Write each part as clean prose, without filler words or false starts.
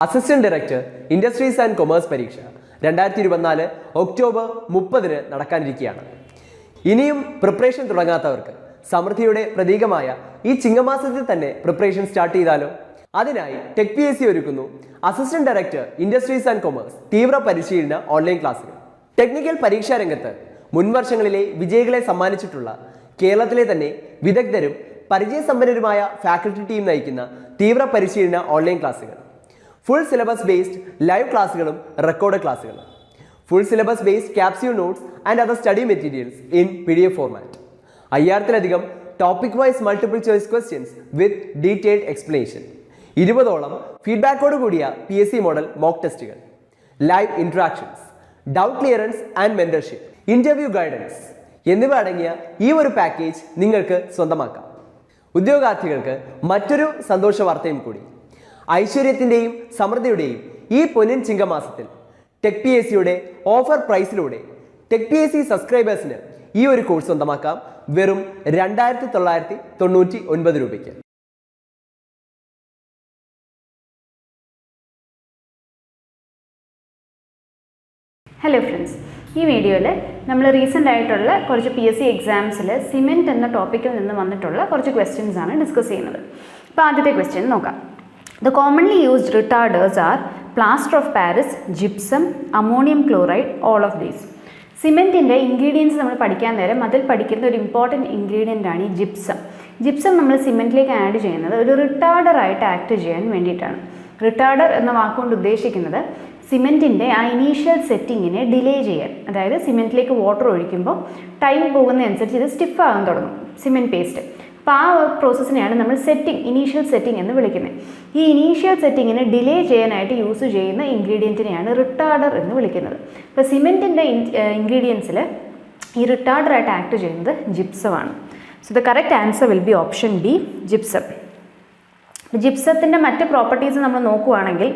Assistant director industries and commerce പരീക്ഷ 2024 October 30 നടക്കാനിരിക്കുകയാണ്. ഇനിയും preparation തുടങ്ങാത്തവർക്ക് സമൃദ്ധിയുടെ പ്രതീകമായ ഈ ചിങ്ങമാസത്തിൽ തന്നെ പ്രിപ്പറേഷൻ സ്റ്റാർട്ട് ചെയ്താലോ? അതിനായി ടെക് PSC ഒരുക്കുന്നു assistant director industries and commerce തീവ്ര പരിശീലന ഓൺലൈൻ ക്ലാസുകൾ. ടെക്നിക്കൽ പരീക്ഷാ രംഗത്ത് മുൻവർഷങ്ങളിലെ വിജയികളെ സമ്മാനിച്ചിട്ടുള്ള കേരളത്തിലെ തന്നെ വിദഗ്ധരും പരിചയസമ്പന്നരുമായ ഫാക്കൽറ്റി ടീം നയിക്കുന്ന തീവ്ര പരിശീലന ഓൺലൈൻ ക്ലാസുകൾ. ഫുൾ സിലബസ് ബേസ്ഡ് ലൈവ് ക്ലാസുകളും റെക്കോർഡ് ക്ലാസുകളും. Full syllabus based capsule notes and other study materials in PDF format. 5000-ലധികം topic wise multiple choice questions with detailed explanation. 20ഓളം ഫീഡ്ബാക്കോട് കൂടിയ PSC മോഡൽ മോക്ക് ടെസ്റ്റുകൾ, live interactions, doubt clearance and mentorship, interview guidance എന്നിവ അടങ്ങിയ ഈ ഒരു package നിങ്ങൾക്ക് സ്വന്തമാക്കാം. ഉദ്യോഗാർത്ഥികൾക്ക് മറ്റൊരു സന്തോഷ വാർത്തയും കൂടി. ഐശ്വര്യത്തിൻ്റെയും സമൃദ്ധിയുടെയും ഈ പൊന്നിൻ ചിങ്ങമാസത്തിൽ ടെക് PSCയുടെ ഓഫർ പ്രൈസിലൂടെ ടെക് PSC സബ്സ്ക്രൈബേഴ്സിന് ഈ ഒരു കോഴ്സ് സ്വന്തമാക്കാം വെറും 2999 രൂപയ്ക്ക്. ഹലോ ഫ്രണ്ട്സ്, ഈ വീഡിയോയിൽ നമ്മൾ റീസെൻ്റ് ആയിട്ടുള്ള കുറച്ച് PSC എക്സാംസിൽ സിമെൻറ്റ് എന്ന ടോപ്പിക്കിൽ നിന്ന് വന്നിട്ടുള്ള കുറച്ച് ക്വസ്റ്റ്യൻസ് ആണ് ഡിസ്കസ് ചെയ്യുന്നത്. അപ്പോൾ ആദ്യത്തെ ക്വസ്റ്റ്യൻ നോക്കാം. The commonly used retarders are plaster of Paris, gypsum, ammonium chloride, all of these. സിമെൻറ്റിൻ്റെ ഇൻഗ്രീഡിയൻസ് നമ്മൾ പഠിക്കാൻ നേരം അതിൽ പഠിക്കുന്ന ഒരു ഇമ്പോർട്ടൻറ്റ് ഇൻഗ്രീഡിയൻ്റ് ആണ് ഈ ജിപ്സം. ജിപ്സം നമ്മൾ സിമെൻറ്റിലേക്ക് ആഡ് ചെയ്യുന്നത് ഒരു റിട്ടാർഡറായിട്ട് ആക്ട് ചെയ്യാൻ വേണ്ടിയിട്ടാണ്. റിട്ടാർഡർ എന്ന വാക്കുകൊണ്ട് ഉദ്ദേശിക്കുന്നത് സിമെൻറ്റിൻ്റെ ആ ഇനീഷ്യൽ സെറ്റിങ്ങിനെ ഡിലേ ചെയ്യാൻ. അതായത് സിമെൻറ്റിലേക്ക് വാട്ടർ ഒഴിക്കുമ്പോൾ ടൈം പോകുന്നതനുസരിച്ച് ഇത് സ്റ്റിഫാകാൻ തുടങ്ങും സിമെൻറ്റ് പേസ്റ്റ്. അപ്പോൾ ആ പ്രോസസ്സിനെയാണ് നമ്മൾ ഇനീഷ്യൽ സെറ്റിംഗ് എന്ന് വിളിക്കുന്നത്. ഈ ഇനീഷ്യൽ സെറ്റിങ്ങിനെ ഡിലേ ചെയ്യാനായിട്ട് യൂസ് ചെയ്യുന്ന ഇൻഗ്രീഡിയൻറ്റിനെയാണ് റിട്ടാർഡർ എന്ന് വിളിക്കുന്നത്. ഇപ്പോൾ സിമെൻറ്റിൻ്റെ ഇൻഗ്രീഡിയൻസിൽ ഈ റിട്ടാർഡറായിട്ട് ആക്ട് ചെയ്യുന്നത് ജിപ്സമാണ്. So the correct answer will be option B, gypsum. ജിപ്സത്തിൻ്റെ മറ്റ് പ്രോപ്പർട്ടീസ് നമ്മൾ നോക്കുകയാണെങ്കിൽ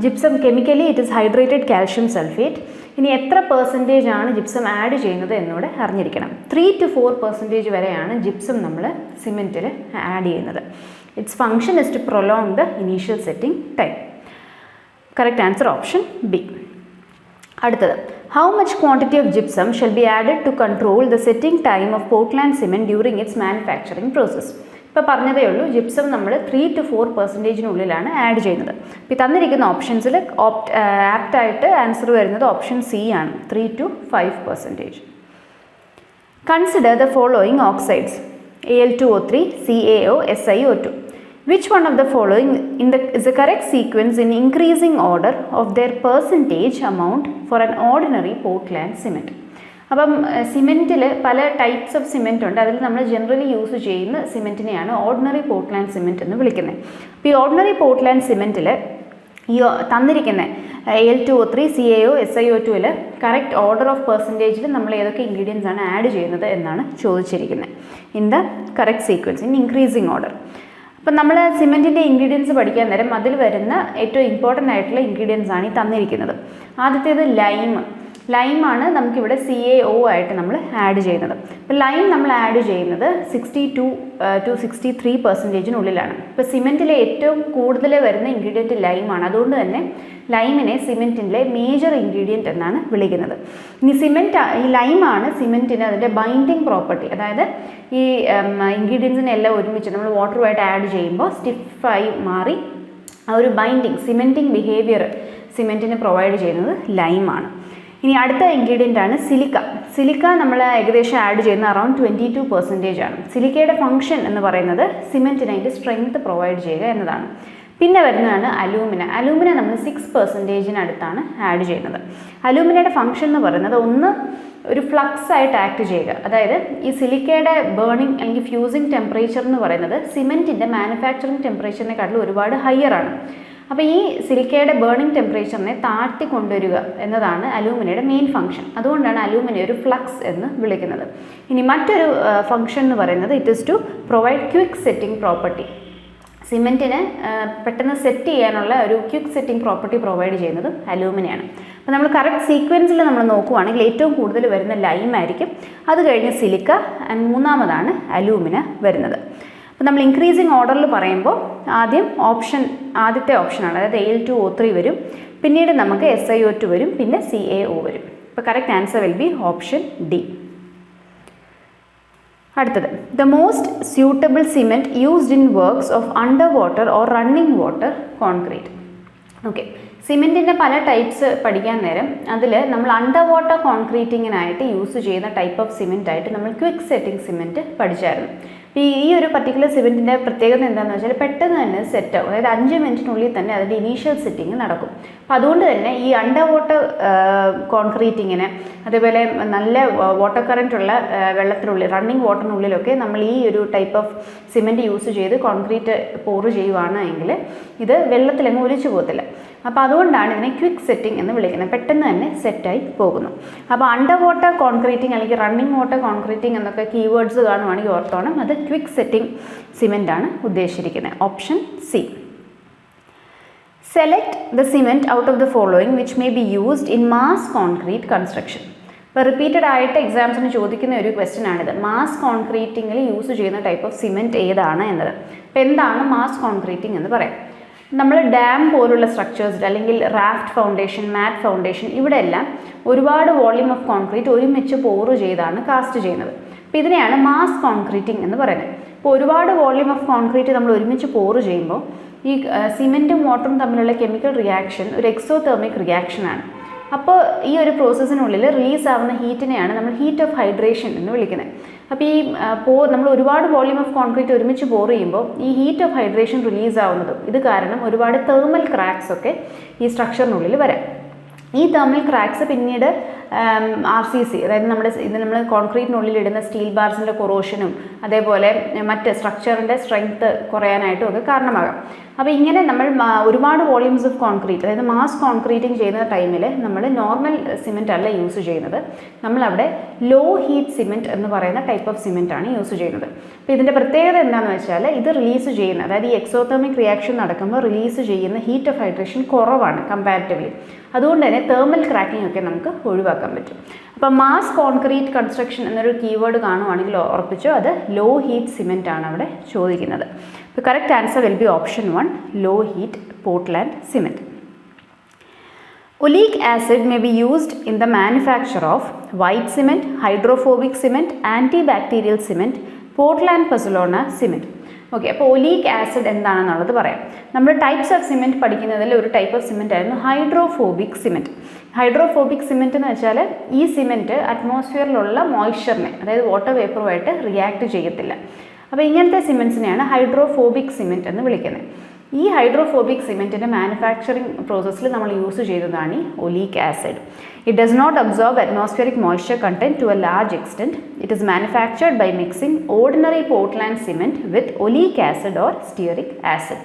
gypsum chemically it is hydrated calcium sulphate. ഇനി എത്ര പെർസെൻറ്റേജ് ആണ് ജിപ്സം ആഡ് ചെയ്യുന്നത് എന്നൂടെ അറിഞ്ഞിരിക്കണം. 3 to 4% വരെയാണ് ജിപ്സം നമ്മൾ സിമെൻറ്റിൽ ആഡ് ചെയ്യുന്നത്. Its function is to prolong the initial setting time. Correct answer option B. അടുത്തത്, how much quantity of gypsum shall be added to control the setting time of Portland cement during its manufacturing process. ഇപ്പോൾ പറഞ്ഞതേ ഉള്ളൂ, gypsum നമ്മൾ 3 to 4% add ചെയ്യുന്നത്. ഇപ്പോൾ തന്നിരിക്കുന്ന ഓപ്ഷൻസിൽ ആപ്റ്റായിട്ട് answer വരുന്നത് option C ആണ്, 3 to 5%. Consider the following oxides Al2O3, CaO, SiO2. Which one of the following is the correct sequence in increasing order of their percentage amount for an ordinary Portland cement? അപ്പം സിമെൻറ്റിൽ പല types of cement ഉണ്ട്. അതിൽ നമ്മൾ generally use ചെയ്യുന്ന സിമെൻറ്റിനെയാണ് ordinary Portland cement എന്ന് വിളിക്കുന്നത്. അപ്പോൾ ഈ ഓർഡിനറി പോർട്ട്ലാൻഡ് സിമെൻറ്റിൽ ഈ തന്നിരിക്കുന്ന Al2O3, CaO, SiO2ൽ കറക്റ്റ് ഓർഡർ ഓഫ് പെർസെൻറ്റേജിൽ നമ്മൾ ഏതൊക്കെ ഇൻഗ്രീഡിയൻസ് ആണ് ആഡ് ചെയ്യുന്നത് എന്നാണ് ചോദിച്ചിരിക്കുന്നത്. In the correct sequence in increasing order. അപ്പം നമ്മൾ സിമെൻറ്റിൻ്റെ ഇൻഗ്രീഡിയൻസ് പഠിക്കാൻ നേരം അതിൽ വരുന്ന ഏറ്റവും ഇമ്പോർട്ടൻ്റ് ആയിട്ടുള്ള ഇൻഗ്രീഡിയൻസ് ആണ് ഈ തന്നിരിക്കുന്നത്. ആദ്യത്തേത് ലൈമാണ് നമുക്കിവിടെ CaO ആയിട്ട് നമ്മൾ ആഡ് ചെയ്യുന്നത്. അപ്പോൾ ലൈം നമ്മൾ ആഡ് ചെയ്യുന്നത് 62 to 63%. ഇപ്പോൾ സിമെൻറ്റിലെ ഏറ്റവും കൂടുതൽ വരുന്ന ഇൻഗ്രീഡിയൻറ്റ് ലൈമാണ്. അതുകൊണ്ട് തന്നെ ലൈമിനെ സിമെൻറ്റിൻ്റെ മേജർ ഇൻഗ്രീഡിയൻറ്റ് എന്നാണ് വിളിക്കുന്നത്. ഇനി ഈ ലൈമാണ് സിമെൻറ്റിന് അതിൻ്റെ ബൈൻഡിങ് പ്രോപ്പർട്ടി. അതായത് ഈ ഇൻഗ്രീഡിയൻസിനെ എല്ലാം ഒരുമിച്ച് നമ്മൾ വാട്ടറുമായിട്ട് ആഡ് ചെയ്യുമ്പോൾ സ്റ്റിഫായി മാറി ആ ഒരു സിമെൻറ്റിങ് ബിഹേവിയർ സിമെൻറ്റിന് പ്രൊവൈഡ് ചെയ്യുന്നത് ലൈമാണ്. ഇനി അടുത്ത ഇൻഗ്രീഡിയൻ്റ് ആണ് സിലിക്ക നമ്മൾ ഏകദേശം ആഡ് ചെയ്യുന്ന അറൗണ്ട് 22% ആണ്. സിലിക്കയുടെ ഫംഗ്ഷൻ എന്ന് പറയുന്നത് സിമെൻറ്റിന് അതിൻ്റെ സ്ട്രെങ്ത് പ്രൊവൈഡ് ചെയ്യുക എന്നതാണ്. പിന്നെ വരുന്നതാണ് അലൂമിന നമ്മൾ 6% അടുത്താണ് ആഡ് ചെയ്യുന്നത്. അലൂമിനയുടെ ഫംഗ്ഷൻ എന്ന് പറയുന്നത് ഒന്ന് ഒരു ഫ്ലക്സ് ആയിട്ട് ആക്ട് ചെയ്യുക. അതായത് ഈ സിലിക്കയുടെ ബേണിംഗ് അല്ലെങ്കിൽ ഫ്യൂസിങ് ടെമ്പറേച്ചർ എന്ന് പറയുന്നത് സിമെൻറ്റിൻ്റെ മാനുഫാക്ചറിങ് ടെമ്പറേച്ചറിനെക്കാട്ടിലും ഒരുപാട് ഹയർ ആണ്. അപ്പോൾ ഈ സിലിക്കയുടെ ബേണിംഗ് ടെമ്പറേച്ചറിനെ താഴ്ത്തി കൊണ്ടുവരിക എന്നതാണ് അലൂമിനയുടെ മെയിൻ ഫംഗ്ഷൻ. അതുകൊണ്ടാണ് അലൂമിനെ ഒരു ഫ്ലക്സ് എന്ന് വിളിക്കുന്നത്. ഇനി മറ്റൊരു ഫംഗ്ഷൻ എന്ന് പറയുന്നത് it is to provide quick setting property. സിമെൻറ്റിന് പെട്ടെന്ന് സെറ്റ് ചെയ്യാനുള്ള ഒരു ക്വിക്ക് സെറ്റിംഗ് പ്രോപ്പർട്ടി പ്രൊവൈഡ് ചെയ്യുന്നത് അലൂമിനയാണ്. അപ്പോൾ നമ്മൾ കറക്റ്റ് സീക്വൻസിൽ നമ്മൾ നോക്കുകയാണെങ്കിൽ ഏറ്റവും കൂടുതൽ വരുന്ന ലൈം ആയിരിക്കും, അത് കഴിഞ്ഞ് സിലിക്ക, ആൻഡ് മൂന്നാമതാണ് അലൂമിന വരുന്നത്. അപ്പോൾ നമ്മൾ ഇൻക്രീസിങ് ഓർഡറിൽ പറയുമ്പോൾ ആദ്യത്തെ ഓപ്ഷനാണ്, അതായത് Al2O3 വരും, പിന്നീട് നമുക്ക് SiO2 വരും, പിന്നെ CaO വരും. അപ്പോൾ correct answer will be option D. അടുത്തത്, the most suitable cement used in works of under water or running water concrete. Okay, സിമെൻറ്റിൻ്റെ പല ടൈപ്സ് പഠിക്കാൻ നേരം അതിൽ നമ്മൾ അണ്ടർ വാട്ടർ കോൺക്രീറ്റിങ്ങിനായിട്ട് യൂസ് ചെയ്യുന്ന ടൈപ്പ് ഓഫ് സിമെൻ്റ് ആയിട്ട് നമ്മൾ ക്വിക്ക് സെറ്റിംഗ് സിമെൻറ്റ് പഠിച്ചായിരുന്നു. ഈ ഒരു പർട്ടിക്കുലർ സിമെൻറ്റിൻ്റെ പ്രത്യേകത എന്താണെന്ന് വെച്ചാൽ പെട്ടെന്ന് തന്നെ സെറ്റ് ആവും, അതായത് 5 മിനിറ്റിനുള്ളിൽ തന്നെ അതിൻ്റെ ഇനീഷ്യൽ സെറ്റിങ് നടക്കും. അപ്പം അതുകൊണ്ട് തന്നെ ഈ അണ്ടർ വാട്ടർ കോൺക്രീറ്റിങ്ങിന്, അതേപോലെ നല്ല വാട്ടർ കറൻറ്റ് ഉള്ള വെള്ളത്തിനുള്ളിൽ, റണ്ണിങ് വാട്ടറിനുള്ളിലൊക്കെ നമ്മൾ ഈ ഒരു ടൈപ്പ് ഓഫ് സിമെൻറ്റ് യൂസ് ചെയ്ത് കോൺക്രീറ്റ് പോറ് ചെയ്യുവാണെങ്കിൽ ഇത് വെള്ളത്തിലങ്ങ് ഒലിച്ചു പോകത്തില്ല. അപ്പോൾ അതുകൊണ്ടാണ് ഇതിനെ ക്വിക്ക് സെറ്റിംഗ് എന്ന് വിളിക്കുന്നത്, പെട്ടെന്ന് തന്നെ സെറ്റായി പോകുന്നു. അപ്പോൾ അണ്ടർ വാട്ടർ കോൺക്രീറ്റിംഗ് അല്ലെങ്കിൽ റണ്ണിങ് വാട്ടർ കോൺക്രീറ്റിംഗ് എന്നൊക്കെ കീവേഡ്സ് കാണുവാണെങ്കിൽ ഓർത്തോണം, അത് ക്വിക്ക് സെറ്റിംഗ് സിമെൻ്റ് ആണ് ഉദ്ദേശിച്ചിരിക്കുന്നത്. Option C. Select the cement out of the following which may be used in mass concrete construction. ഇപ്പോൾ റിപ്പീറ്റഡ് ആയിട്ട് എക്സാംസിന് ചോദിക്കുന്ന ഒരു ക്വസ്റ്റ്യൻ ആണിത്. മാസ് കോൺക്രീറ്റിങ്ങിൽ യൂസ് ചെയ്യുന്ന ടൈപ്പ് ഓഫ് സിമെൻറ്റ് ഏതാണ് എന്നത്. അപ്പോൾ എന്താണ് മാസ് കോൺക്രീറ്റിംഗ് എന്ന് പറയാം? നമ്മൾ ഡാം പോലുള്ള സ്ട്രക്ചേഴ്സിൽ അല്ലെങ്കിൽ റാഫ്റ്റ് ഫൗണ്ടേഷൻ, മാറ്റ് ഫൗണ്ടേഷൻ, ഇവിടെ എല്ലാം ഒരുപാട് വോള്യൂം ഓഫ് കോൺക്രീറ്റ് ഒരുമിച്ച് പോറ് ചെയ്താണ് കാസ്റ്റ് ചെയ്യുന്നത്. അപ്പോൾ ഇതിനെയാണ് മാസ് കോൺക്രീറ്റിംഗ് എന്ന് പറയുന്നത്. ഇപ്പോൾ ഒരുപാട് വോള്യൂം ഓഫ് കോൺക്രീറ്റ് നമ്മൾ ഒരുമിച്ച് പോറ് ചെയ്യുമ്പോൾ ഈ സിമെൻറ്റും വാട്ടറും തമ്മിലുള്ള കെമിക്കൽ റിയാക്ഷൻ ഒരു എക്സോതെർമിക് റിയാക്ഷനാണ്. അപ്പോൾ ഈ ഒരു പ്രോസസ്സിനുള്ളിൽ റിലീസ് ആവുന്ന ഹീറ്റിനെയാണ് നമ്മൾ ഹീറ്റ് ഓഫ് ഹൈഡ്രേഷൻ എന്ന് വിളിക്കുന്നത്. അപ്പോൾ ഈ നമ്മൾ ഒരുപാട് വോള്യൂം ഓഫ് കോൺക്രീറ്റ് ഒരുമിച്ച് പോർ ചെയ്യുമ്പോൾ ഈ ഹീറ്റ് ഓഫ് ഹൈഡ്രേഷൻ റിലീസ് ആവുന്നതും ഇത് കാരണം ഒരുപാട് തെർമൽ ക്രാക്സ് ഒക്കെ ഈ സ്ട്രക്ചറിനുള്ളിൽ വരാം. ഈ തെർമൽ ക്രാക്സ് പിന്നീട് RCC, അതായത് നമ്മൾ കോൺക്രീറ്റിനുള്ളിൽ ഇടുന്ന സ്റ്റീൽ ബാർസിൻ്റെ കൊറോഷനും അതേപോലെ മറ്റ് സ്ട്രക്ചറിൻ്റെ സ്ട്രെങ്ത്ത് കുറയാനായിട്ടും ഒക്കെ കാരണമാകാം. അപ്പോൾ ഇങ്ങനെ നമ്മൾ ഒരുപാട് വോള്യൂംസ് ഓഫ് കോൺക്രീറ്റ്, അതായത് മാസ് കോൺക്രീറ്റിംഗ് ചെയ്യുന്ന ടൈമിൽ നമ്മൾ നോർമൽ സിമെൻറ്റ് അല്ല യൂസ് ചെയ്യുന്നത്, നമ്മളവിടെ ലോ ഹീറ്റ് സിമെൻറ്റ് എന്ന് പറയുന്ന ടൈപ്പ് ഓഫ് സിമെൻറ്റ് ആണ് യൂസ് ചെയ്യുന്നത്. അപ്പോൾ ഇതിൻ്റെ പ്രത്യേകത എന്താണെന്ന് വെച്ചാൽ ഇത് റിലീസ് ചെയ്യുന്ന, അതായത് ഈ എക്സോതെർമിക് റിയാക്ഷൻ നടക്കുമ്പോൾ റിലീസ് ചെയ്യുന്ന ഹീറ്റ് ഓഫ് ഹൈഡ്രേഷൻ കുറവാണ് കമ്പാരിറ്റീവ്ലി. അതുകൊണ്ട് തന്നെ തെർമൽ ക്രാക്കിംഗ് ഒക്കെ നമുക്ക് ഒഴിവാക്കാൻ പറ്റും. അപ്പോൾ മാസ് കോൺക്രീറ്റ് കൺസ്ട്രക്ഷൻ എന്നൊരു കീവേഡ് കാണുവാണെങ്കിൽ ഉറപ്പിച്ചോ, അത് ലോ ഹീറ്റ് സിമെൻറ്റ് ആണ് അവിടെ ചോദിക്കുന്നത്. അപ്പോൾ correct answer will be option 1, low heat Portland cement. Oleic acid may be used in the manufacture of white cement, hydrophobic cement, antibacterial cement, Portland pozzolana cement. Okay, അപ്പോൾ oleic acid എന്താണെന്നുള്ളത് പറയാം. നമ്മൾ types of cement പഠിക്കുന്നതിൽ ഒരു type of cement ആയിരുന്നു hydrophobic cement. Hydrophobic cement എന്ന് വെച്ചാൽ ഈ സിമെൻറ്റ് അറ്റ്മോസ്ഫിയറിലുള്ള മോയ്സ്ചറിനെ, അതായത് വാട്ടർ വേപ്പറുമായിട്ട് റിയാക്ട് ചെയ്യത്തില്ല. അപ്പോൾ ഇങ്ങനത്തെ സിമെൻറ്റ്സിനെയാണ് ഹൈഡ്രോഫോബിക് സിമെൻറ്റ് എന്ന് വിളിക്കുന്നത്. ഈ ഹൈഡ്രോഫോബിക് സിമെൻറ്റിൻ്റെ മാനുഫാക്ചറിങ് പ്രോസസ്സിൽ നമ്മൾ യൂസ് ചെയ്തതാണ് ഈ oleic acid. It does not absorb atmospheric moisture content to a large extent. It is manufactured by mixing ordinary Portland cement with oleic acid or stearic acid.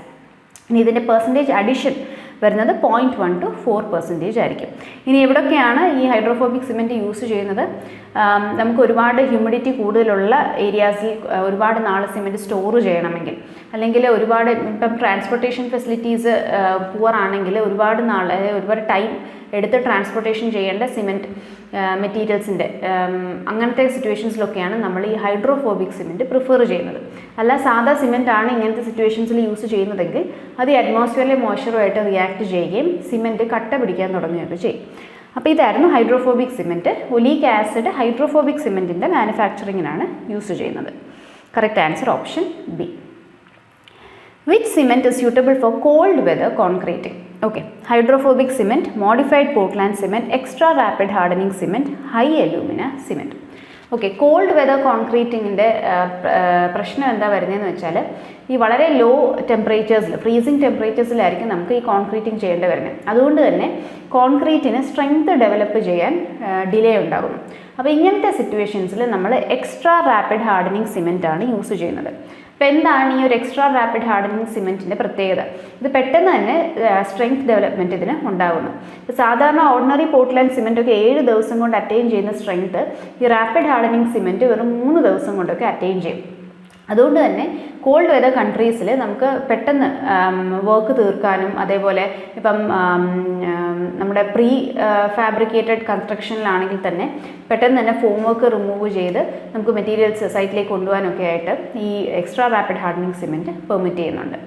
ഇനി ഇതിൻ്റെ percentage addition വരുന്നത് 0.1 to 4% ആയിരിക്കും. ഇനി എവിടെയൊക്കെയാണ് ഈ hydrophobic cement use ചെയ്യുന്നത്? നമുക്ക് ഒരുപാട് ഹ്യൂമിഡിറ്റി കൂടുതലുള്ള ഏരിയാസിൽ ഒരുപാട് നാൾ സിമെൻറ്റ് സ്റ്റോർ ചെയ്യണമെങ്കിൽ, അല്ലെങ്കിൽ ഒരുപാട് ഇപ്പം ട്രാൻസ്പോർട്ടേഷൻ ഫെസിലിറ്റീസ് പുവർ ആണെങ്കിൽ ഒരുപാട് നാൾ, അതായത് ഒരുപാട് ടൈം എടുത്ത് ട്രാൻസ്പോർട്ടേഷൻ ചെയ്യേണ്ട സിമെൻറ്റ് മെറ്റീരിയൽസിൻ്റെ അങ്ങനത്തെ സിറ്റുവേഷൻസിലൊക്കെയാണ് നമ്മൾ ഈ ഹൈഡ്രോഫോബിക് സിമെൻറ്റ് പ്രിഫർ ചെയ്യുന്നത്. അല്ല സാധാ സിമെൻ്റ് ആണ് ഇങ്ങനത്തെ സിറ്റുവേഷൻസിൽ യൂസ് ചെയ്യുന്നതെങ്കിൽ അത് ഈ അറ്റ്മോസ്ഫിയറിലെ മോയ്സ്ചറുമായിട്ട് റിയാക്ട് ചെയ്യുകയും സിമെൻറ്റ് കട്ട പിടിക്കാൻ തുടങ്ങുകയൊക്കെ ചെയ്യും. അപ്പോൾ ഇതായിരുന്നു hydrophobic cement. Oleic acid hydrophobic സിമെൻറ്റിൻ്റെ മാനുഫാക്ചറിങ്ങിനാണ് യൂസ് ചെയ്യുന്നത്. Correct answer option B. Which cement is suitable for cold weather concreting? Okay, hydrophobic cement, modified Portland cement, extra rapid hardening cement, high alumina cement. Okay, cold weather കോൺക്രീറ്റിങ്ങിൻ്റെ പ്രശ്നം എന്താ വരുന്നതെന്ന് വെച്ചാൽ ഈ വളരെ ലോ ടെമ്പറേച്ചേഴ്സിൽ, ഫ്രീസിങ് ടെമ്പറേച്ചേഴ്സിലായിരിക്കും നമുക്ക് ഈ കോൺക്രീറ്റിംഗ് ചെയ്യേണ്ടി വരുന്നത്. അതുകൊണ്ട് തന്നെ കോൺക്രീറ്റിന് സ്ട്രെങ്ത് ഡെവലപ്പ് ചെയ്യാൻ ഡിലേ ഉണ്ടാകുന്നു. അപ്പോൾ ഇങ്ങനത്തെ സിറ്റുവേഷൻസിൽ നമ്മൾ എക്സ്ട്രാ റാപ്പിഡ് ഹാർഡനിങ് സിമെൻ്റ് ആണ് യൂസ് ചെയ്യുന്നത്. അപ്പോൾ എന്താണ് ഈ ഒരു എക്സ്ട്രാ റാപ്പിഡ് ഹാർഡനിങ് സിമെൻറ്റിൻ്റെ പ്രത്യേകത? ഇത് പെട്ടെന്ന് തന്നെ സ്ട്രെങ്ത് ഡെവലപ്മെൻറ്റ് ഇതിന് ഉണ്ടാകുന്നു. ഇപ്പോൾ സാധാരണ ഓർഡിനറി പോർട്ട്ലാൻഡ് സിമെൻറ്റൊക്കെ 7 ദിവസം കൊണ്ട് അറ്റൈൻ ചെയ്യുന്ന സ്ട്രെങ്ത് ഈ റാപ്പിഡ് ഹാർഡനിങ് സിമെൻറ്റ് വെറും 3 ദിവസം കൊണ്ടൊക്കെ അറ്റൈൻ ചെയ്യും. അതുകൊണ്ട് തന്നെ കോൾഡ് വെതർ കൺട്രീസിൽ നമുക്ക് പെട്ടെന്ന് വർക്ക് തീർക്കാനും അതേപോലെ ഇപ്പം നമ്മുടെ പ്രീ ഫാബ്രിക്കേറ്റഡ് കൺസ്ട്രക്ഷനിലാണെങ്കിൽ തന്നെ പെട്ടെന്ന് തന്നെ ഫോം വർക്ക് റിമൂവ് ചെയ്ത് നമുക്ക് മെറ്റീരിയൽസ് സൈറ്റിലേക്ക് കൊണ്ടുപോകാനൊക്കെ ആയിട്ട് ഈ extra rapid hardening cement permit ചെയ്യുന്നുണ്ട്.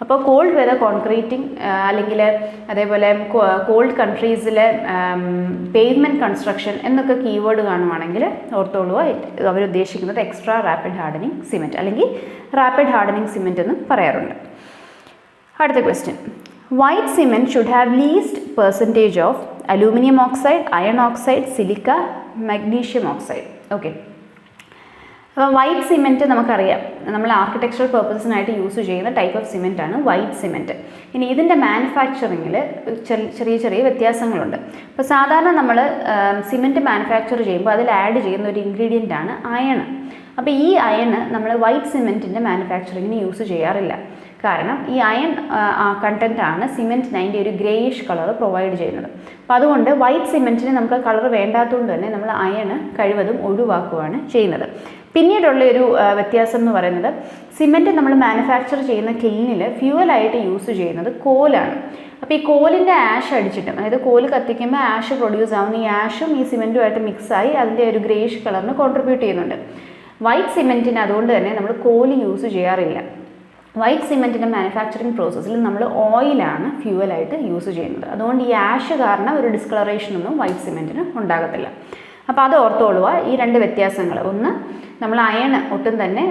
അപ്പോൾ കോൾഡ് വെതർ കോൺക്രീറ്റിംഗ് അല്ലെങ്കിൽ അതേപോലെ കോൾഡ് കൺട്രീസിലെ പേവ്മെൻറ്റ് കൺസ്ട്രക്ഷൻ എന്നൊക്കെ കീവേഡ് കാണുവാണെങ്കിൽ ഓർത്തോളുക, അവരുദ്ദേശിക്കുന്നത് എക്സ്ട്രാ റാപ്പിഡ് ഹാർഡനിങ് സിമെൻറ്റ് അല്ലെങ്കിൽ റാപ്പിഡ് ഹാർഡനിങ് സിമെൻറ്റ് എന്ന് പറയാറുണ്ട്. അടുത്ത question, white cement should have least percentage of aluminium oxide, iron oxide, silica, magnesium oxide. Okay, അപ്പോൾ വൈറ്റ് സിമെൻറ്റ് നമുക്കറിയാം, നമ്മൾ ആർക്കിടെക്ചറൽ പർപ്പസിനായിട്ട് യൂസ് ചെയ്യുന്ന ടൈപ്പ് ഓഫ് സിമെൻറ്റാണ് വൈറ്റ് സിമെൻറ്റ്. ഇനി ഇതിൻ്റെ മാനുഫാക്ചറിങ്ങിൽ ചെറിയ ചെറിയ വ്യത്യാസങ്ങളുണ്ട്. അപ്പോൾ സാധാരണ നമ്മൾ സിമെൻറ്റ് മാനുഫാക്ചർ ചെയ്യുമ്പോൾ അതിൽ ആഡ് ചെയ്യുന്ന ഒരു ഇൻഗ്രീഡിയൻ്റ് ആണ് അയൺ. അപ്പോൾ ഈ അയൺ നമ്മൾ വൈറ്റ് സിമെൻറ്റിൻ്റെ മാനുഫാക്ചറിങ്ങിന് യൂസ് ചെയ്യാറില്ല. കാരണം ഈ അയൺ കണ്ടൻറ്റാണ് സിമെൻറ്റിന് അതിൻ്റെ ഒരു ഗ്രേയിഷ് കളർ പ്രൊവൈഡ് ചെയ്യുന്നത്. അപ്പോൾ അതുകൊണ്ട് വൈറ്റ് സിമെൻറ്റിന് നമുക്ക് കളർ വേണ്ടാത്തതുകൊണ്ട് തന്നെ നമ്മൾ അയൺ കഴിവതും ഒഴിവാക്കുകയാണ് ചെയ്യുന്നത്. പിന്നീടുള്ള ഒരു വ്യത്യാസം എന്ന് പറയുന്നത്, സിമെൻറ്റ് നമ്മൾ മാനുഫാക്ചർ ചെയ്യുന്ന കില്ലിൽ ഫ്യൂവലായിട്ട് യൂസ് ചെയ്യുന്നത് കോലാണ്. അപ്പോൾ ഈ കോലിൻ്റെ ആഷ് അടിച്ചിട്ടും, അതായത് കോല് കത്തിക്കുമ്പോൾ ആഷ് പ്രൊഡ്യൂസ് ആവുന്ന ഈ ആഷും ഈ സിമെൻറ്റുമായിട്ട് മിക്സായി അതിൻ്റെ ഒരു ഗ്രേയിഷ് കളറിന് കോൺട്രിബ്യൂട്ട് ചെയ്യുന്നുണ്ട്. വൈറ്റ് സിമെൻറ്റിന് അതുകൊണ്ട് തന്നെ നമ്മൾ കോല് യൂസ് ചെയ്യാറില്ല. വൈറ്റ് സിമെൻറ്റിൻ്റെ മാനുഫാക്ചറിങ് പ്രോസസ്സിൽ നമ്മൾ ഓയിലാണ് ഫ്യൂവലായിട്ട് യൂസ് ചെയ്യുന്നത്. അതുകൊണ്ട് ഈ ആഷ് കാരണം ഒരു ഡിസ്കളറേഷനൊന്നും വൈറ്റ് സിമെൻറ്റിന് ഉണ്ടാകത്തില്ല. അപ്പോൾ അത് ഓർത്തോളുക, ഈ രണ്ട് വ്യത്യാസങ്ങൾ. ഒന്ന്, നമ്മൾ അയൺ ഒട്ടും തന്നെ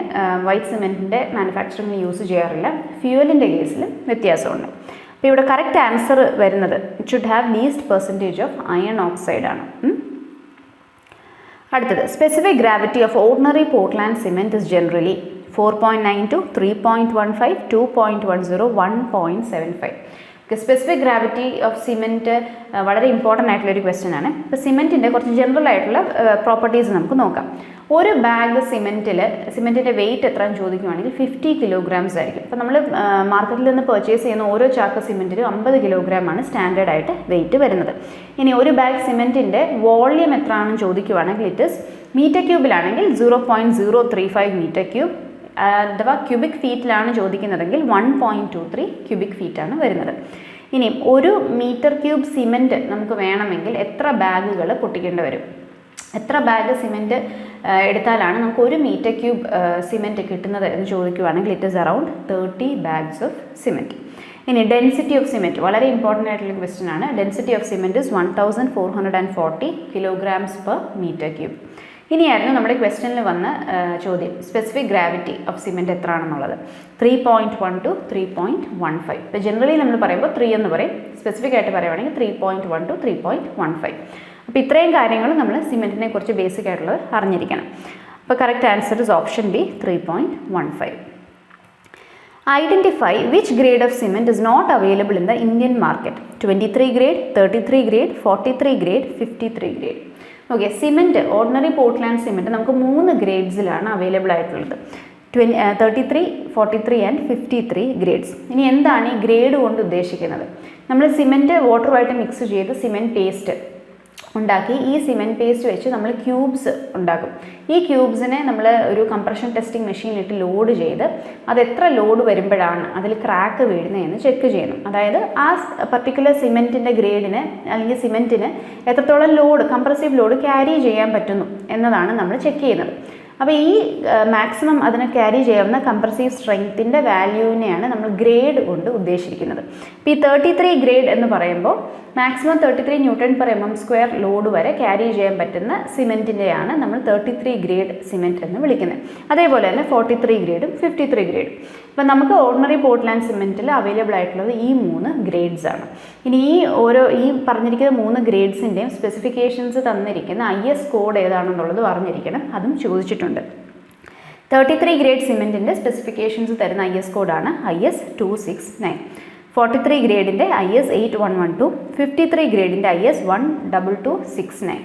വൈറ്റ് സിമെൻറ്റിൻ്റെ മാനുഫാക്ചറിങ്ങിന് യൂസ് ചെയ്യാറില്ല. ഫ്യൂവലിൻ്റെ കേസിൽ വ്യത്യാസമുണ്ട്. അപ്പോൾ ഇവിടെ കറക്റ്റ് ആൻസർ വരുന്നത് it should have least percentage of iron oxide ആണ്. അടുത്തത്, specific gravity of ordinary Portland cement is generally 4.92, 3.15, 2.10, 1.75. Specific gravity of cement വളരെ ഇമ്പോർട്ടൻ്റ് ആയിട്ടുള്ളൊരു ക്വസ്റ്റ്യൻ ആണ്. ഇപ്പോൾ സിമെൻറ്റിൻ്റെ കുറച്ച് ജനറൽ ആയിട്ടുള്ള പ്രോപ്പർട്ടീസ് നമുക്ക് നോക്കാം. ഒരു ബാഗ് സിമെൻറ്റിൻ്റെ വെയിറ്റ് എത്രയെന്ന് ചോദിക്കുകയാണെങ്കിൽ 50 kilograms ആയിരിക്കും. അപ്പോൾ നമ്മൾ മാർക്കറ്റിൽ നിന്ന് പർച്ചേസ് ചെയ്യുന്ന ഓരോ ചാക്ക് സിമെൻറ്റിനും 50 kilograms സ്റ്റാൻഡേർഡ് ആയിട്ട് വെയിറ്റ് വരുന്നത്. ഇനി ഒരു ബാഗ് സിമെൻറ്റിൻ്റെ വോള്യം എത്രയാണെന്ന് ചോദിക്കുകയാണെങ്കിൽ ഇറ്റ് ഇസ് മീറ്റർ ക്യൂബിലാണെങ്കിൽ 0.035 മീറ്റർ ക്യൂബ്, അഥവാ ക്യൂബിക് ഫീറ്റിലാണ് ചോദിക്കുന്നതെങ്കിൽ 1.23 ക്യൂബിക് ഫീറ്റാണ് വരുന്നത്. ഇനി ഒരു മീറ്റർ ക്യൂബ് സിമെൻറ്റ് നമുക്ക് വേണമെങ്കിൽ എത്ര ബാഗുകൾ പൊട്ടിക്കേണ്ടി വരും? എത്ര ബാഗ് സിമെൻറ്റ് എടുത്താലാണ് നമുക്ക് ഒരു മീറ്റർ ക്യൂബ് സിമെൻറ്റ് കിട്ടുന്നത് എന്ന് ചോദിക്കുകയാണെങ്കിൽ it is around 30 bags of cement. ഇനി ഡെൻസിറ്റി ഓഫ് സിമെൻറ്റ് വളരെ ഇമ്പോർട്ടൻ്റ് ആയിട്ടുള്ള ക്വസ്റ്റ്യൻ ആണ്. Density of cement is 1440 kilograms per meter cube. ഇനിയായിരുന്നു നമ്മുടെ ക്വസ്റ്റ്യനിൽ വന്ന ചോദ്യം, സ്പെസിഫിക് ഗ്രാവിറ്റി ഓഫ് സിമെൻറ്റ് എത്രയാണെന്നുള്ളത്. 3.1 to 3.15. ഇപ്പോൾ ജനറലി നമ്മൾ പറയുമ്പോൾ 3 എന്ന് പറയും, സ്പെസിഫിക് ആയിട്ട് പറയുവാണെങ്കിൽ 3.1 to 3.15. അപ്പോൾ ഇത്രയും കാര്യങ്ങൾ നമ്മൾ സിമെൻറ്റിനെ കുറിച്ച് ബേസിക് ആയിട്ടുള്ളത് അറിഞ്ഞിരിക്കണം. അപ്പോൾ correct answer is option B, 3.15. Identify which grade of cement is not available in the Indian market. 23 grade, 33 grade, 43 grade, 53 grade. Okay, cement ordinary Portland cement നമുക്ക് 3 ഗ്രേഡ്സിലാണ് അവൈലബിൾ ആയിട്ടുള്ളത്. 33, 43 ആൻഡ് 53 ഗ്രേഡ്സ്. ഇനി എന്താണ് ഈ ഗ്രേഡ് കൊണ്ട് ഉദ്ദേശിക്കുന്നത്? നമ്മൾ സിമെൻറ്റ് വാട്ടറുമായിട്ട് മിക്സ് ചെയ്ത് cement paste ഉണ്ടാക്കി ഈ സിമെൻറ്റ് പേസ്റ്റ് വെച്ച് നമ്മൾ ക്യൂബ്സ് ഉണ്ടാക്കും. ഈ ക്യൂബ്സിനെ നമ്മൾ ഒരു കംപ്രഷൻ ടെസ്റ്റിംഗ് മെഷീനിലിട്ട് ലോഡ് ചെയ്ത് അത് എത്ര ലോഡ് വരുമ്പോഴാണ് അതിൽ ക്രാക്ക് വീഴുന്നതെന്ന് ചെക്ക് ചെയ്യണം. അതായത് ആ പർട്ടിക്കുലർ സിമെൻറ്റിൻ്റെ ഗ്രേഡിന് അല്ലെങ്കിൽ സിമെൻറ്റിന് എത്രത്തോളം ലോഡ്, കംപ്രസീവ് ലോഡ് ക്യാരി ചെയ്യാൻ പറ്റുന്നു എന്നതാണ് നമ്മൾ ചെക്ക് ചെയ്യുന്നത്. അപ്പോൾ ഈ മാക്സിമം അതിനെ ക്യാരി ചെയ്യാവുന്ന കംപ്രസീവ് സ്ട്രെങ്ത്തിൻ്റെ വാല്യൂവിനെയാണ് നമ്മൾ ഗ്രേഡ് കൊണ്ട് ഉദ്ദേശിക്കുന്നത്. ഇപ്പോൾ ഈ 33 ഗ്രേഡ് എന്ന് പറയുമ്പോൾ മാക്സിമം 33 Nm/mm² ലോഡ് വരെ ക്യാരി ചെയ്യാൻ പറ്റുന്ന സിമെൻറ്റിൻ്റെയാണ് നമ്മൾ 33 ഗ്രേഡ് സിമെൻറ്റ് എന്ന് വിളിക്കുന്നത്. അതേപോലെ തന്നെ 43 ഗ്രേഡും 53 ഗ്രേഡും. അപ്പോൾ നമുക്ക് ഓർഡിനറി പോർട്ട്ലാൻഡ് സിമെൻറ്റിൽ അവൈലബിൾ ആയിട്ടുള്ളത് ഈ 3 ഗ്രേഡ്സ് ആണ്. ഇനി ഈ പറഞ്ഞിരിക്കുന്ന 3 ഗ്രേഡ്സിൻ്റെയും സ്പെസിഫിക്കേഷൻസ് തന്നിരിക്കുന്ന IS കോഡ് ഏതാണെന്നുള്ളത് അറിഞ്ഞിരിക്കണം, അതും ചോദിച്ചിട്ടുണ്ട്. 33 ഗ്രേഡ് സിമെൻറ്റിൻ്റെ സ്പെസിഫിക്കേഷൻസ് തരുന്ന IS കോഡാണ് IS 269. 43 ഗ്രേഡിൻ്റെ IS 8112, 53 ഗ്രേഡിൻ്റെ IS 12269.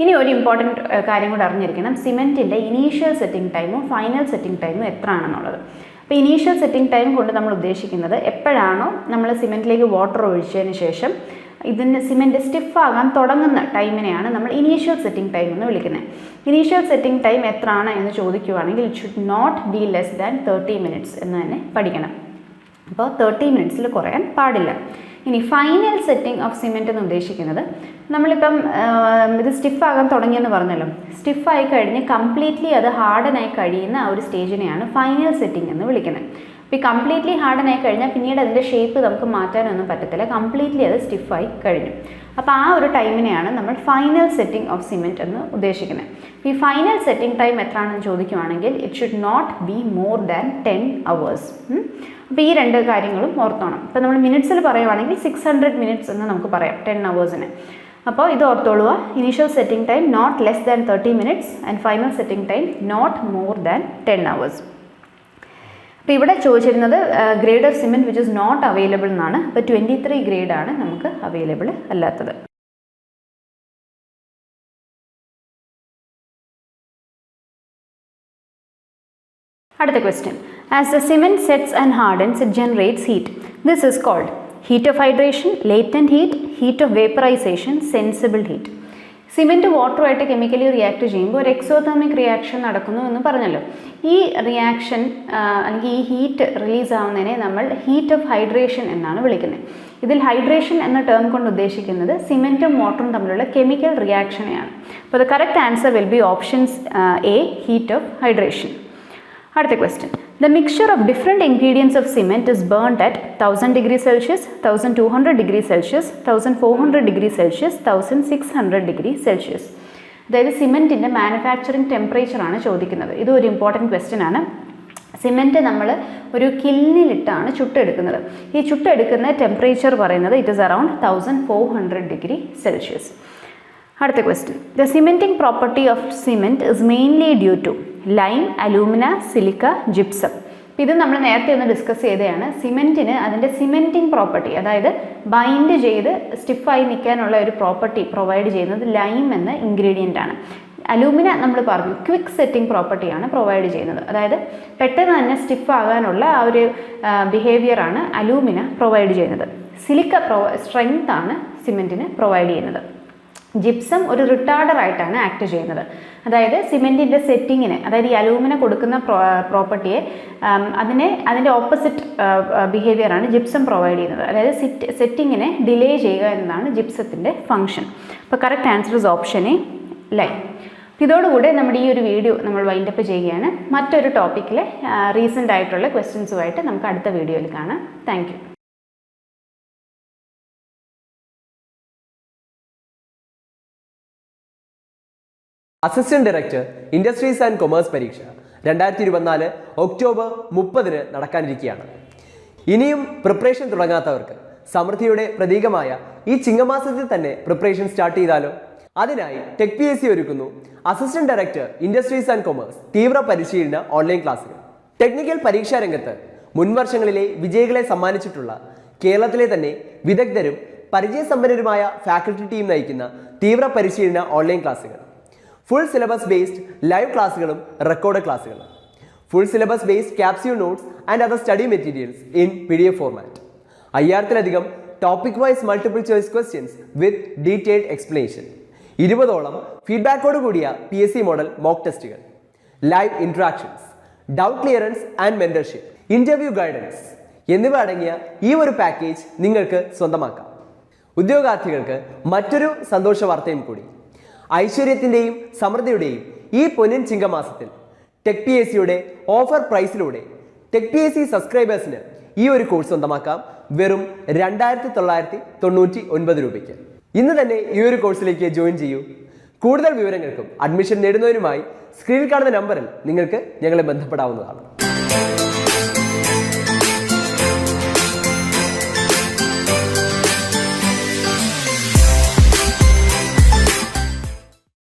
ഇനി ഒരു ഇമ്പോർട്ടൻറ്റ് കാര്യം കൂടെ അറിഞ്ഞിരിക്കണം, സിമെൻറ്റിൻ്റെ ഇനീഷ്യൽ സെറ്റിംഗ് ടൈമും ഫൈനൽ സെറ്റിംഗ് ടൈമും എത്ര ആണെന്നുള്ളത്. അപ്പോൾ ഇനീഷ്യൽ സെറ്റിംഗ് ടൈം കൊണ്ട് നമ്മൾ ഉദ്ദേശിക്കുന്നത് എപ്പോഴാണോ നമ്മൾ സിമെൻറ്റിലേക്ക് വാട്ടർ ഒഴിച്ചതിന് ശേഷം ഇതിന് സിമെൻറ്റ് സ്റ്റിഫാകാൻ തുടങ്ങുന്ന ടൈമിനെയാണ് നമ്മൾ ഇനീഷ്യൽ സെറ്റിംഗ് ടൈം എന്ന് വിളിക്കുന്നത്. ഇനീഷ്യൽ സെറ്റിംഗ് ടൈം എത്രയാണ് എന്ന് ചോദിക്കുകയാണെങ്കിൽ it should not be less than 30 minutes എന്ന് തന്നെ പഠിക്കണം. അപ്പോൾ 30 മിനിറ്റ്സിൽ കുറയാൻ പാടില്ല. ഇനി ഫൈനൽ സെറ്റിംഗ് ഓഫ് സിമെൻറ്റ് എന്ന് ഉദ്ദേശിക്കുന്നത് നമ്മളിപ്പം ഇത് സ്റ്റിഫാകാൻ തുടങ്ങിയെന്ന് പറഞ്ഞല്ലോ, സ്റ്റിഫായി കഴിഞ്ഞ് കംപ്ലീറ്റ്ലി അത് ഹാർഡനായി കഴിയുന്ന ആ ഒരു സ്റ്റേജിനെയാണ് ഫൈനൽ സെറ്റിംഗ് എന്ന് വിളിക്കുന്നത്. അപ്പോൾ ഈ കംപ്ലീറ്റ്ലി ഹാർഡനായി കഴിഞ്ഞാൽ പിന്നീട് അതിൻ്റെ ഷേപ്പ് നമുക്ക് മാറ്റാനൊന്നും പറ്റത്തില്ല, കംപ്ലീറ്റ്ലി അത് സ്റ്റിഫായി കഴിഞ്ഞു. അപ്പോൾ ആ ഒരു ടൈമിനെയാണ് നമ്മൾ ഫൈനൽ സെറ്റിംഗ് ഓഫ് സിമെൻറ്റ് എന്ന് ഉദ്ദേശിക്കുന്നത്. ഈ ഫൈനൽ സെറ്റിംഗ് ടൈം എത്രയാണെന്ന് ചോദിക്കുകയാണെങ്കിൽ it should not be more than 10 hours. അപ്പോൾ ഈ രണ്ട് കാര്യങ്ങളും ഓർത്തോണം. ഇപ്പോൾ നമ്മൾ മിനിറ്റ്സിൽ പറയുവാണെങ്കിൽ 600 മിനിറ്റ്സ് എന്ന് നമുക്ക് പറയാം 10 hours-ന്. അപ്പോൾ ഇത് ഓർത്തോളുക, initial setting time not less than 30 minutes and final setting time not more than 10 hours. അപ്പോൾ ഇവിടെ ചോദിച്ചിരുന്നത് grade of cement which is not available എന്നാണ്. അപ്പോൾ 23 ഗ്രേഡാണ് നമുക്ക് അവൈലബിൾ അല്ലാത്തത്. അടുത്ത question, as the cement sets and hardens it generates heat. This is called heat of hydration, latent heat, heat of vaporisation, sensible heat. Cement വാട്ടറുമായിട്ട് chemically react ചെയ്യുമ്പോൾ ഒരു exothermic reaction നടക്കുന്നു എന്ന് പറഞ്ഞല്ലോ. ഈ റിയാക്ഷൻ അല്ലെങ്കിൽ ഈ ഹീറ്റ് റിലീസ് ആവുന്നതിനെ നമ്മൾ ഹീറ്റ് ഓഫ് ഹൈഡ്രേഷൻ എന്നാണ് വിളിക്കുന്നത്. ഇതിൽ ഹൈഡ്രേഷൻ എന്ന ടേം കൊണ്ട് ഉദ്ദേശിക്കുന്നത് സിമെൻറ്റും വാട്ടറും തമ്മിലുള്ള കെമിക്കൽ റിയാക്ഷനെയാണ്. അപ്പോൾ the correct answer will B options A, heat of hydration. അടുത്ത question, the mixture of different ingredients of cement is burnt at 1000 degrees Celsius, 1200 degrees Celsius, 1400 degrees Celsius, 1600 degrees Celsius. അതായത് സിമെൻറ്റിൻ്റെ manufacturing ടെമ്പറേച്ചറാണ് ചോദിക്കുന്നത്. ഇത് ഒരു important question ആണ്. Cement നമ്മൾ ഒരു കില്ലിലിട്ടാണ് ചുട്ടെടുക്കുന്നത്. ഈ ചുട്ടെടുക്കുന്ന ടെമ്പറേച്ചർ പറയുന്നത് it is around 1400 degree Celsius. അടുത്ത question, the cementing property of cement is mainly due to lime, alumina, silica, gypsum. ഇത് നമ്മൾ നേരത്തെ ഒന്ന് ഡിസ്കസ് ചെയ്തതാണ്. സിമെൻറ്റിന് അതിൻ്റെ സിമെൻറ്റിംഗ് പ്രോപ്പർട്ടി, അതായത് ബൈൻഡ് ചെയ്ത് സ്റ്റിഫായി നിൽക്കാനുള്ള ഒരു പ്രോപ്പർട്ടി പ്രൊവൈഡ് ചെയ്യുന്നത് ലൈം എന്ന ഇൻഗ്രീഡിയൻ്റ് ആണ്. അലൂമിന നമ്മൾ പറഞ്ഞു ക്വിക്ക് സെറ്റിംഗ് പ്രോപ്പർട്ടിയാണ് പ്രൊവൈഡ് ചെയ്യുന്നത്, അതായത് പെട്ടെന്ന് തന്നെ സ്റ്റിഫ് ആകാനുള്ള ആ ഒരു ബിഹേവിയറാണ് അലൂമിന പ്രൊവൈഡ് ചെയ്യുന്നത്. സിലിക്ക സ്ട്രെങ്ത് ആണ് സിമെൻറ്റിന് പ്രൊവൈഡ് ചെയ്യുന്നത്. ജിപ്സം ഒരു റിട്ടാർഡർ ആയിട്ടാണ് ആക്ട് ചെയ്യുന്നത്. അതായത് സിമെൻറ്റിൻ്റെ സെറ്റിങ്ങിന്, അതായത് ഈ അലൂമിന കൊടുക്കുന്ന പ്രോപ്പർട്ടിയെ അതിൻ്റെ ഓപ്പോസിറ്റ് ബിഹേവിയറാണ് ജിപ്സം പ്രൊവൈഡ് ചെയ്യുന്നത്. അതായത് സെറ്റിങ്ങിനെ ഡിലേ ചെയ്യുക എന്നതാണ് ജിപ്സത്തിൻ്റെ ഫങ്ഷൻ. അപ്പോൾ correct answer is option A, lime. ഇതോടുകൂടെ നമ്മുടെ ഈ ഒരു വീഡിയോ നമ്മൾ വൈൻഡപ്പ് ചെയ്യുകയാണ്. മറ്റൊരു ടോപ്പിക്കിലെ റീസെൻ്റ് ആയിട്ടുള്ള ക്വസ്റ്റ്യൻസുമായിട്ട് നമുക്ക് അടുത്ത വീഡിയോയിൽ കാണാം. Thank you. Assistant director industries and commerce പരീക്ഷ 2024 ഒക്ടോബർ 30 നടക്കാനിരിക്കുകയാണ്. ഇനിയും പ്രിപ്പറേഷൻ തുടങ്ങാത്തവർക്ക് സമൃദ്ധിയുടെ പ്രതീകമായ ഈ ചിങ്ങമാസത്തിൽ തന്നെ പ്രിപ്പറേഷൻ സ്റ്റാർട്ട് ചെയ്താലോ? അതിനായി ടെക് PSC ഒരുക്കുന്നു assistant director industries and commerce തീവ്ര പരിശീലന ഓൺലൈൻ ക്ലാസുകൾ. ടെക്നിക്കൽ പരീക്ഷാ രംഗത്ത് മുൻവർഷങ്ങളിലെ വിജയികളെ സമ്മാനിച്ചിട്ടുള്ള കേരളത്തിലെ തന്നെ വിദഗ്ധരും പരിചയസമ്പന്നരുമായ ഫാക്കൽറ്റി ടീം നയിക്കുന്ന തീവ്ര പരിശീലന ഓൺലൈൻ ക്ലാസുകൾ. ഫുൾ സിലബസ് ബേസ്ഡ് ലൈവ് ക്ലാസുകളും റെക്കോർഡ് ക്ലാസുകളും. Full syllabus based capsule notes and other study materials in PDF format. 5000-ലധികം topic wise multiple choice questions with detailed explanation. 20ഓളം ഫീഡ്ബാക്കോട് കൂടിയ PSC മോഡൽ മോക്ക് ടെസ്റ്റുകൾ, live interactions, doubt clearance and mentorship, interview guidance എന്നിവ അടങ്ങിയ ഈ ഒരു package നിങ്ങൾക്ക് സ്വന്തമാക്കാം. ഉദ്യോഗാർത്ഥികൾക്ക് മറ്റൊരു സന്തോഷ വാർത്തയും കൂടി. ഐശ്വര്യത്തിൻ്റെയും സമൃദ്ധിയുടെയും ഈ പൊന്നിൻ ചിങ്ങമാസത്തിൽ ടെക് PSCയുടെ ഓഫർ പ്രൈസിലൂടെ ടെക് PSC സബ്സ്ക്രൈബേഴ്സിന് ഈ ഒരു കോഴ്സ് സ്വന്തമാക്കാം വെറും 2999 രൂപയ്ക്ക്. ഇന്ന് തന്നെ ഈ ഒരു കോഴ്സിലേക്ക് ജോയിൻ ചെയ്യൂ. കൂടുതൽ വിവരങ്ങൾക്കും അഡ്മിഷൻ നേടുന്നതിനുമായി സ്ക്രീനിൽ കാണുന്ന നമ്പറിൽ നിങ്ങൾക്ക് ഞങ്ങളെ ബന്ധപ്പെടാവുന്നതാണ്.